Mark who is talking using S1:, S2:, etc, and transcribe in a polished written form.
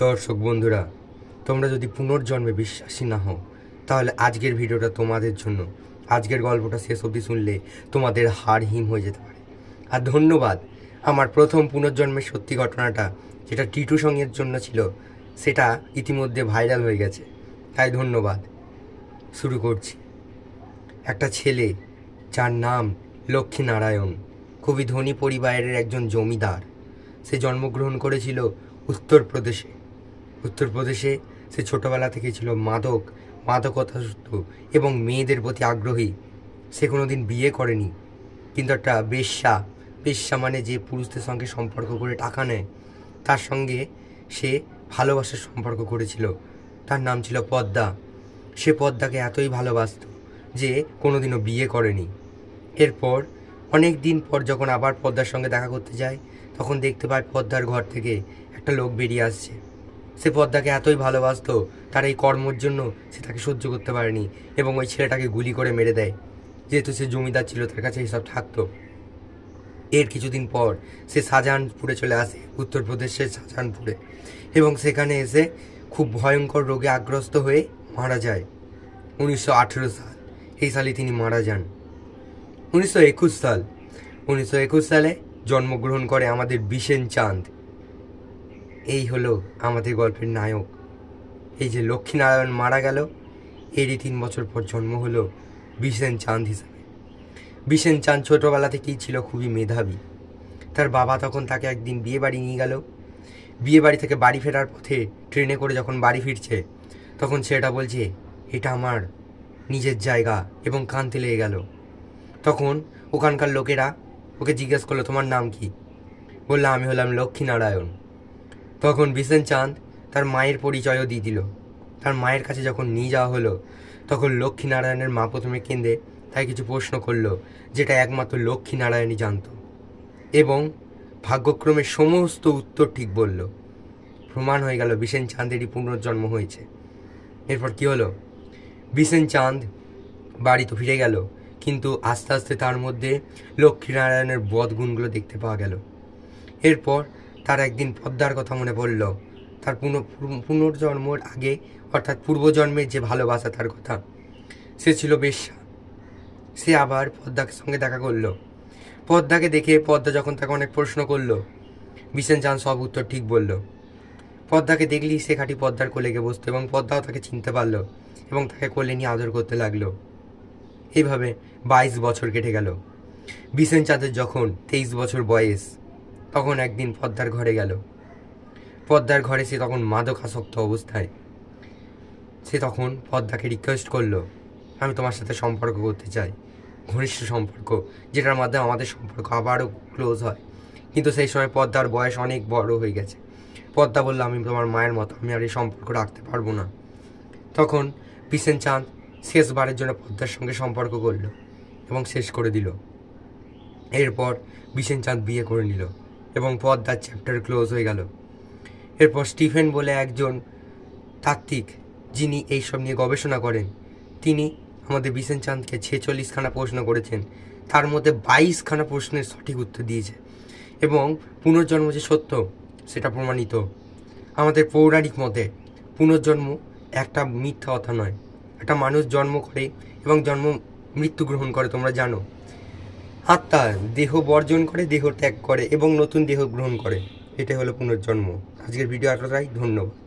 S1: দর্শক বন্ধুরা, তোমরা যদি পুনর্জন্মে বিশ্বাসী না হও তাহলে আজকের ভিডিওটা তোমাদের জন্য। আজকের গল্পটা শেষ অবধি শুনলে তোমাদের হাড় হিম হয়ে যেতে পারে। আর ধন্যবাদ, আমার প্রথম পুনর্জন্মের সত্যি ঘটনাটা যেটা টিটু সঙ্গের জন্য ছিল সেটা ইতিমধ্যে ভাইরাল হয়ে গেছে, তাই ধন্যবাদ। শুরু করছি। একটা ছেলে যার নাম লক্ষ্মীনারায়ণ, খুবই ধনী পরিবারের একজন জমিদার। সে জন্মগ্রহণ করেছিল উত্তরপ্রদেশে। সে ছোটবেলা থেকে ছিল মাদকাসক্ত এবং মেয়েদের প্রতি আগ্রহী। সে কোনোদিন বিয়ে করেনি, কিন্তু একটা বেশ্যা মানে যে পুরুষদের সঙ্গে সম্পর্ক করে টাকা নেয়, তার সঙ্গে সে ভালোবাসার সম্পর্ক করেছিল। তার নাম ছিল পদ্মা। সে পদ্মাকে এতই ভালোবাসত যে কোনোদিনও বিয়ে করেনি। এরপর অনেক দিন পর যখন আবার পদ্মার সঙ্গে দেখা করতে যায়, তখন দেখতে পায় পদ্মার ঘর থেকে একটা লোক বেরিয়ে আসছে। সে পদ্মাকে এতই ভালোবাসত, তার এই কর্মর জন্য সে তাকে সহ্য করতে পারেনি এবং ওই ছেলেটাকে গুলি করে মেরে দেয়। যেহেতু সে জমিদার ছিল, তার কাছে এইসব থাকতো। এর কিছুদিন পর সে শাহজাহানপুরে চলে আসে, উত্তরপ্রদেশের শাহজাহানপুরে, এবং সেখানে এসে খুব ভয়ঙ্কর রোগে আগ্রস্ত হয়ে মারা যায়। 1918 সাল, এই সালে তিনি মারা যান। 1921 সালে জন্মগ্রহণ করে আমাদের বিশেন চাঁদ। এই হলো আমাদের গল্পের নায়ক। এই যে লক্ষ্মীনারায়ণ মারা গেল, এরই 3 বছর পর জন্ম হলো বিশেন চাঁদ হিসাবে। বিশেন চাঁদ ছোটোবেলা থেকেই ছিল খুবই মেধাবী। তার বাবা তখন তাকে একদিন বিয়ে বাড়ি নিয়ে গেল। বিয়ে বাড়ি থেকে বাড়ি ফেরার পথে ট্রেনে করে যখন বাড়ি ফিরছে, তখন ছেলেটা বলছে, এটা আমার নিজের জায়গা, এবং কাঁদতে লেগে গেল। তখন ওখানকার লোকেরা ওকে জিজ্ঞেস করলো, তোমার নাম কি? বললো, আমি হলাম লক্ষ্মীনারায়ণ। তখন বিশেন চাঁদ তার মায়ের পরিচয়ও দিয়ে দিল। তার মায়ের কাছে যখন নিয়ে যাওয়া হলো, তখন লক্ষ্মীনারায়ণের মা প্রথমে কেঁদে তাই কিছু প্রশ্ন করলো, যেটা একমাত্র লক্ষ্মীনারায়ণই জানত, এবং ভাগ্যক্রমে সমস্ত উত্তর ঠিক বলল। প্রমাণ হয়ে গেল বিশেন চাঁদেরই পুনর্জন্ম হয়েছে। এরপর কি হলো? বিশেন চাঁদ বাড়ি তো ফিরে গেল, কিন্তু আস্তে আস্তে তার মধ্যে লক্ষ্মীনারায়ণের বদগুণগুলো দেখতে পাওয়া গেল। এরপর তার একদিন পদ্মার কথা মনে পড়ল, তার পুনর্জন্মের আগে, অর্থাৎ পূর্বজন্মের যে ভালোবাসা, তার কথা। সে ছিল বেশ্যা। সে আবার পদ্মাকে সঙ্গে দেখা করলো। পদ্মাকে দেখে পদ্মা যখন তাকে অনেক প্রশ্ন করলো, বিশেন চাঁদ সব উত্তর ঠিক বলল। পদ্মাকে দেখলেই সে খাঁটি পদ্মার কোলে গিয়ে বসতো, এবং পদ্মাও তাকে চিনতে পারলো এবং তাকে কোলে নিয়ে আদর করতে লাগলো। এইভাবে 22 বছর কেটে গেল। বিশেন চাঁদের যখন 23 বছর বয়স, তখন একদিন পদ্মার ঘরে গেল। পদ্মার ঘরে সে তখন মাদকাসক্ত অবস্থায়। সে তখন পদ্মাকে রিকোয়েস্ট করলো, আমি তোমার সাথে সম্পর্ক করতে চাই, ঘনিষ্ঠ সম্পর্ক, যেটার মাধ্যমে আমাদের সম্পর্ক আবারও ক্লোজ হয়। কিন্তু সেই সময় পদ্মার বয়স অনেক বড় হয়ে গেছে। পদ্মা বলল, আমি তোমার মায়ের মতো, আমি আর এই সম্পর্ক রাখতে পারবো না। তখন বিশেন চাঁদ শেষবারের জন্য পদ্মার সঙ্গে সম্পর্ক করল এবং শেষ করে দিল। এরপর বিশেন চাঁদ বিয়ে করে নিল এবং পদ্মার চ্যাপ্টার ক্লোজ হয়ে গেল। এরপর স্টিফেন বলে একজন তাত্ত্বিক, যিনি এইসব নিয়ে গবেষণা করেন, তিনি আমাদের বিশেন চাঁদকে 46খানা প্রশ্ন করেছেন। তার মধ্যে 22খানা প্রশ্নের সঠিক উত্তর দিয়েছে, এবং পুনর্জন্ম যে সত্য সেটা প্রমাণিত। আমাদের পৌরাণিক মতে পুনর্জন্ম একটা মিথ্যা কথা নয়। একটা মানুষ জন্ম করে এবং মৃত্যু গ্রহণ করে, তোমরা জানো। আত্মা দেহ বর্জন করে, দেহ ত্যাগ করে এবং নতুন দেহ গ্রহণ করে। এটাই হলো পুনর্জন্ম। আজকের ভিডিও এতটাই, ধন্যবাদ।